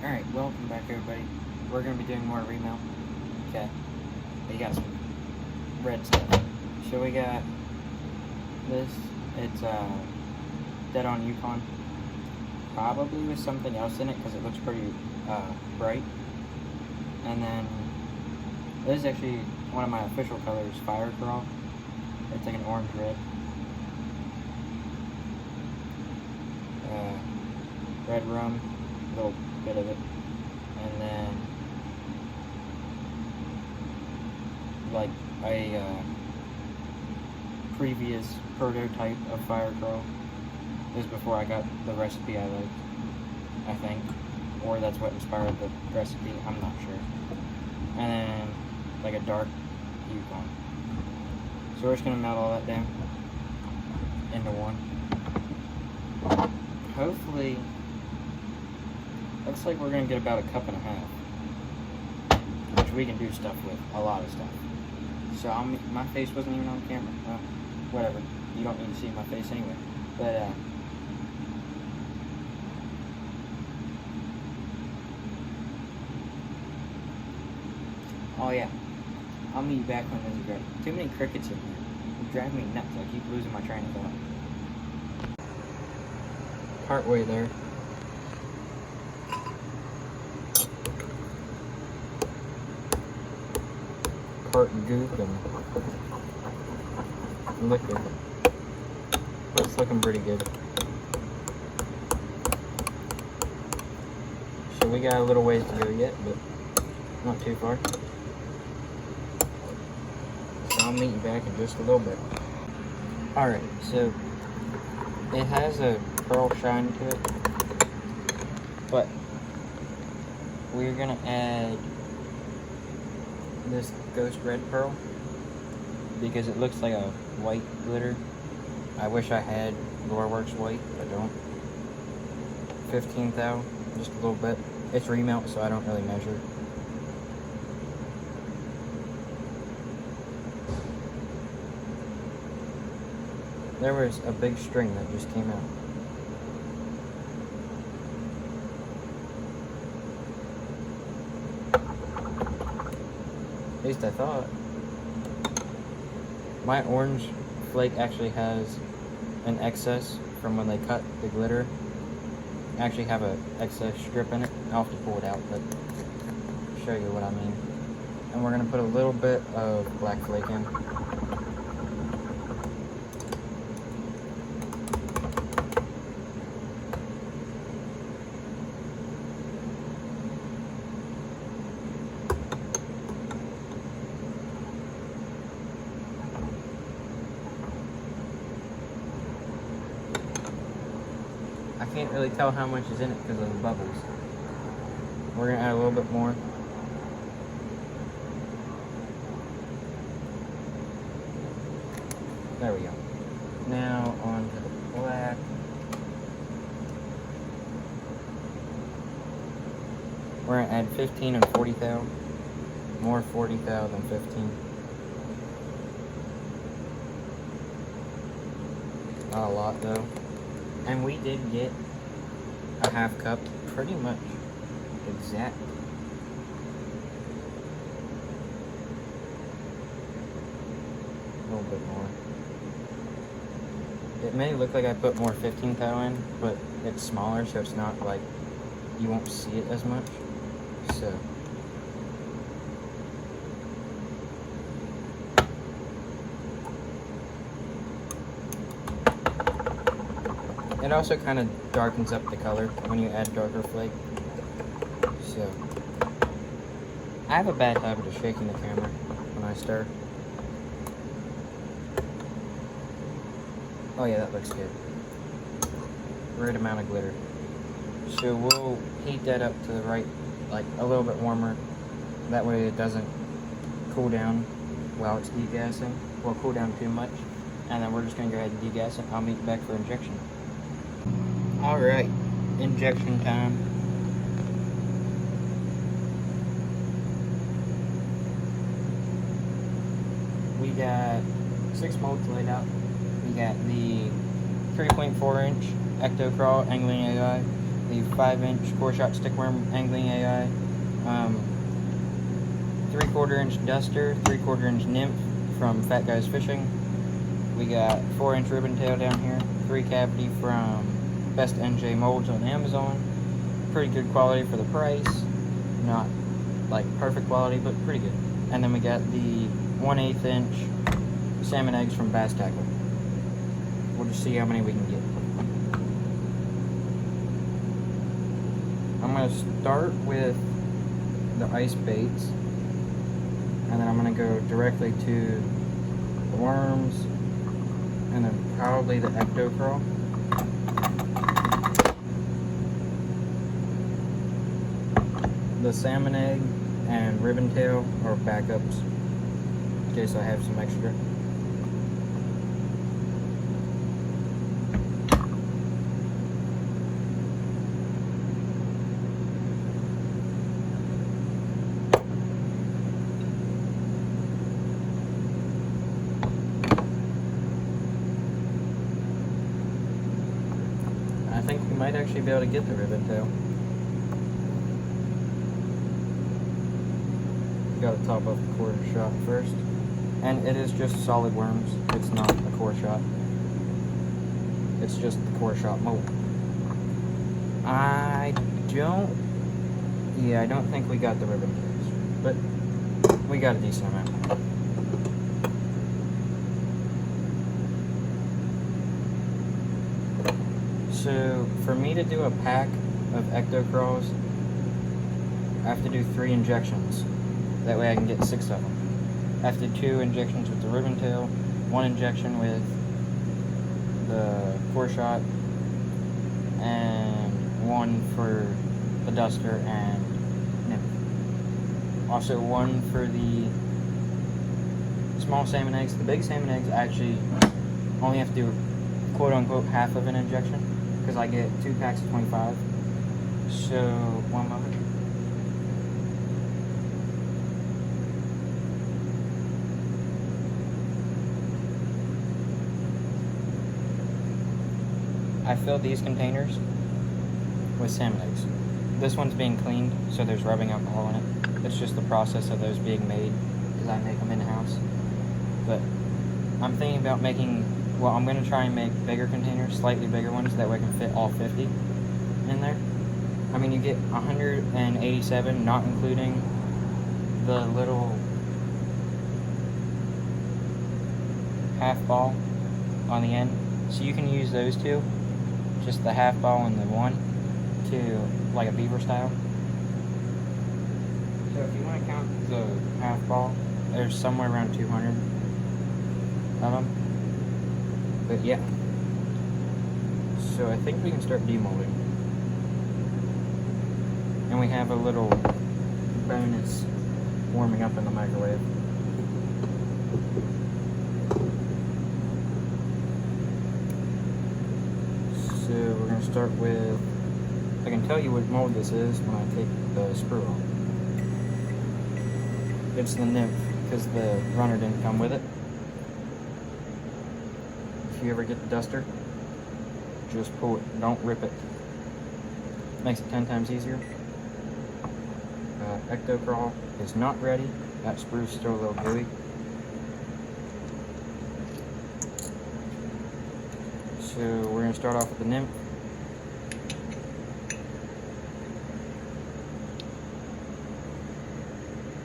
Alright, welcome back everybody. We're going to be doing more remount. Okay. We got some red stuff. So we got this. It's Dead on Yukon. Probably with something else in it because it looks pretty bright. And then this is actually one of my official colors, Fire Crawl. It's like an orange-red. Red rum, a little bit of it. And then like a previous prototype of Fire Crawl. This is before I got the recipe I liked, I think. Or that's what inspired the recipe, I'm not sure. And then like a dark Yukon. So we're just gonna melt all that down into one. Hopefully, looks like we're gonna get about a cup and a half, which we can do stuff with, a lot of stuff. So my face wasn't even on camera. Well, whatever. You don't need to see my face anyway. But oh yeah, I'll meet you back when this is ready. Too many crickets in here. They drive me nuts. I keep losing my train of thought. Partway there. Part goop and liquid. But it's looking pretty good. So we got a little ways to go yet, but not too far. So I'll meet you back in just a little bit. Alright, so it has a pearl shine to it, but we're gonna add this ghost red pearl because it looks like a white glitter. I wish I had Loreworks white, but I don't. 15 thou, just a little bit. It's remount, so I don't really measure. There was a big string that just came out. At least I thought. My orange flake actually has an excess from when they cut the glitter. I actually have an excess strip in it. I'll have to pull it out, but I'll show you what I mean. And we're gonna put a little bit of black flake in. I can't really tell how much is in it because of the bubbles. We're going to add a little bit more. There we go. Now on to the black. We're going to add 15 and 40 thou. More 40 thou than 15. Not a lot though. And we did get a half cup, pretty much exact. A little bit more. It may look like I put more 15 thou in, but it's smaller, so it's not like, you won't see it as much. So. It also kind of darkens up the color when you add darker flake. So, I have a bad habit of shaking the camera when I stir. Oh yeah, that looks good. Right amount of glitter. So we'll heat that up to the right, like a little bit warmer. That way it doesn't cool down while it's degassing. Will cool down too much. And then we're just gonna go ahead and degas it. I'll meet you back for injection. Alright, injection time. We got 6 molds laid out. We got the 3.4 inch Ecto Crawl Angling AI the 5-inch core shot stickworm angling AI, 3/4 inch duster, 3/4 inch nymph from Fat Guys Fishing. We got 4-inch ribbon tail down here, 3 cavity from Best NJ Molds on Amazon. Pretty good quality for the price. Not like perfect quality, but pretty good. And then we got the 1/8 inch salmon eggs from Bass Tackle. We'll just see how many we can get. I'm going to start with the ice baits, and then I'm going to go directly to the worms, and then probably the ecto crawl. The salmon egg and ribbon tail are backups in case I have some extra. I think we might actually be able to get the ribbon tail. Got to top up the core shot first, and it is just solid worms. It's not a core shot. It's just the core shot mold. I don't think we got the ribbon tails, but we got a decent amount. So for me to do a pack of ecto crawls, I have to do 3 injections. That way I can get 6 of them. I have to do 2 injections with the ribbon tail, 1 injection with the core shot, and 1 for the duster and nymph. Also 1 for the small salmon eggs. The big salmon eggs I actually only have to do quote unquote half of an injection because I get 2 packs of 25. So, one moment. I filled these containers with salmon eggs. This one's being cleaned, so there's rubbing alcohol in it. It's just the process of those being made, because I make them in-house. But I'm thinking about making, well, I'm going to try and make bigger containers, slightly bigger ones, that way I can fit all 50 in there. I mean, you get 187, not including the little half ball on the end. So you can use those two, just the half ball and the one, to like a beaver style. So if you want to count the half ball, there's somewhere around 200 of them. But yeah. So I think we can start demolding. And we have a little bonus warming up in the microwave. So we're going to start with, I can tell you what mold this is when I take the sprue off. It's the nymph, because the runner didn't come with it. If you ever get the duster, just pull it, don't rip it. Makes it 10 times easier. Ecto crawl is not ready. That sprue's still a little gooey. So we're going to start off with the nymph.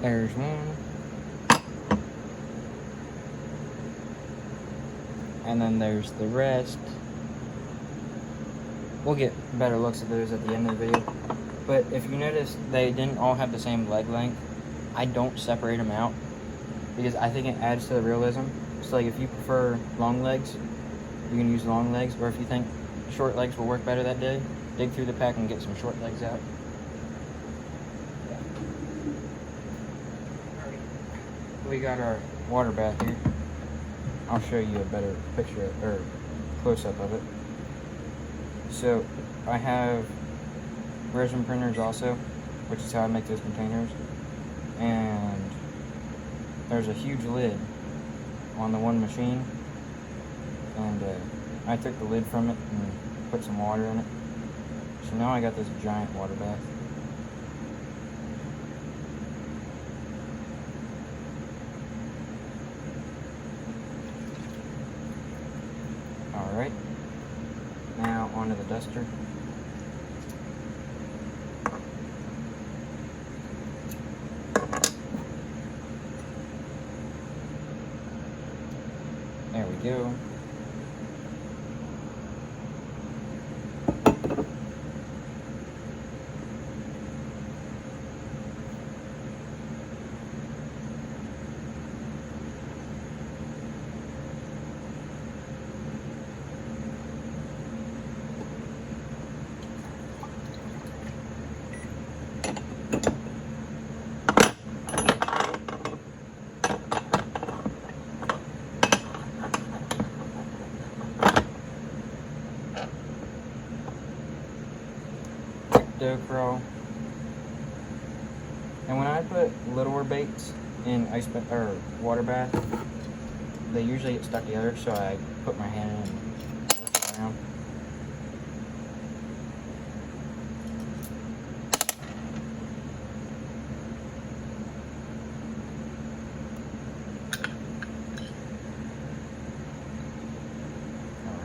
There's one. And then there's the rest. We'll get better looks at those at the end of the video. But if you notice, they didn't all have the same leg length. I don't separate them out because I think it adds to the realism. So like if you prefer long legs, you can use long legs, or if you think short legs will work better that day, dig through the pack and get some short legs out. We got our water bath here. I'll show you a better picture or close-up of it. So I have resin printers also, which is how I make those containers, and there's a huge lid on the one machine, and I took the lid from it and put some water in it. So now I got this giant water bath. Alright, now onto the duster. There we go. Dough curl. And when I put littler baits in water bath, they usually get stuck together, so I put my hand in and work it around.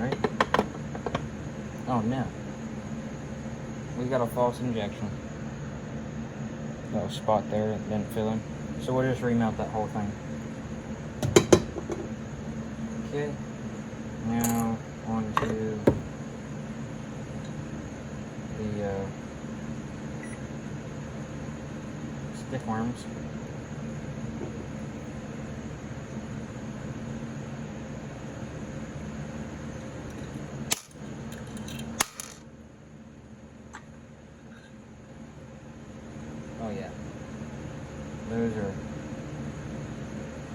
Alright. Oh no. We got a false injection. Little spot there that didn't fill in. So we'll just remount that whole thing. Okay. Now on to the stick worms. Oh yeah,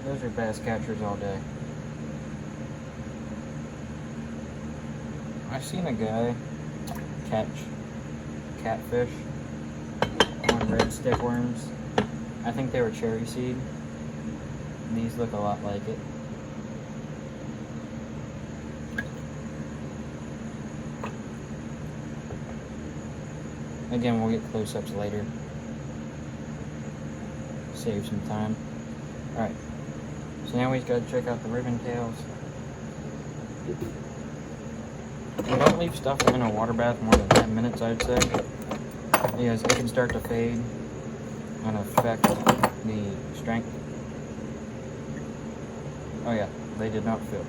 those are bass catchers all day. I've seen a guy catch catfish on red stick worms. I think they were cherry seed. These look a lot like it. Again, we'll get close-ups later. Save some time. Alright, so now we've got to check out the ribbon tails. We don't leave stuff in a water bath more than 10 minutes, I'd say, because it can start to fade and affect the strength. Oh yeah, they did not fill.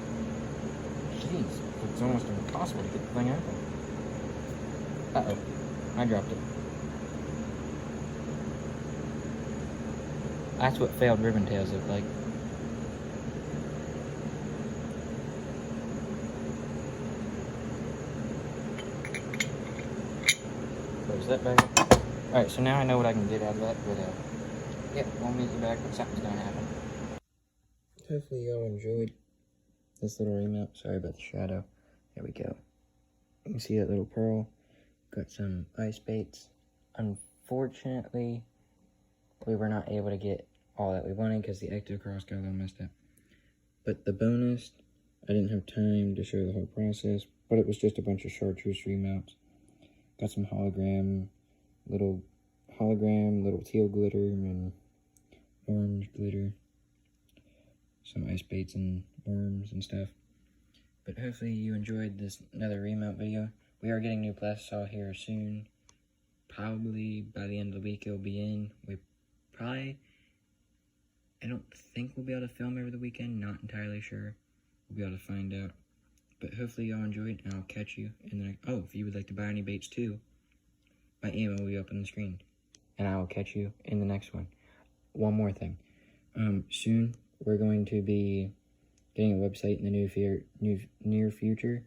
Jeez, it's almost impossible to get the thing open. Uh-oh, I dropped it. That's what failed ribbon tails look like. Close that back. Alright, so now I know what I can get out of that, but yep, we'll meet you back when something's gonna happen. Hopefully y'all enjoyed this little remount. Sorry about the shadow. There we go. You can see that little pearl. Got some ice baits. Unfortunately, we were not able to get all that we wanted because the ectocross got a little messed up. But the bonus, I didn't have time to show the whole process, but it was just a bunch of chartreuse remounts. Got some little teal glitter and orange glitter. Some ice baits and worms and stuff. But hopefully you enjoyed this another remount video. We are getting new plastic saw here soon. Probably by the end of the week it'll be in. I don't think we'll be able to film over the weekend, not entirely sure. We'll be able to find out. But hopefully y'all enjoyed, and I'll catch you in the next. Oh, if you would like to buy any baits too, my email will be up on the screen. And I will catch you in the next one. One more thing. Soon we're going to be getting a website in the near future,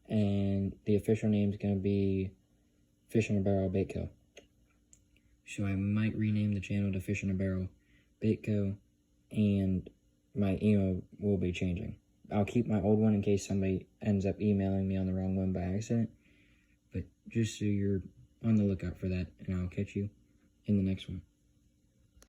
and the official name is going to be Fish in a Barrel Bait Co. So I might rename the channel to Fish in a Barrel Bait Co. And my email will be changing. I'll keep my old one in case somebody ends up emailing me on the wrong one by accident. But just so you're on the lookout for that, and I'll catch you in the next one.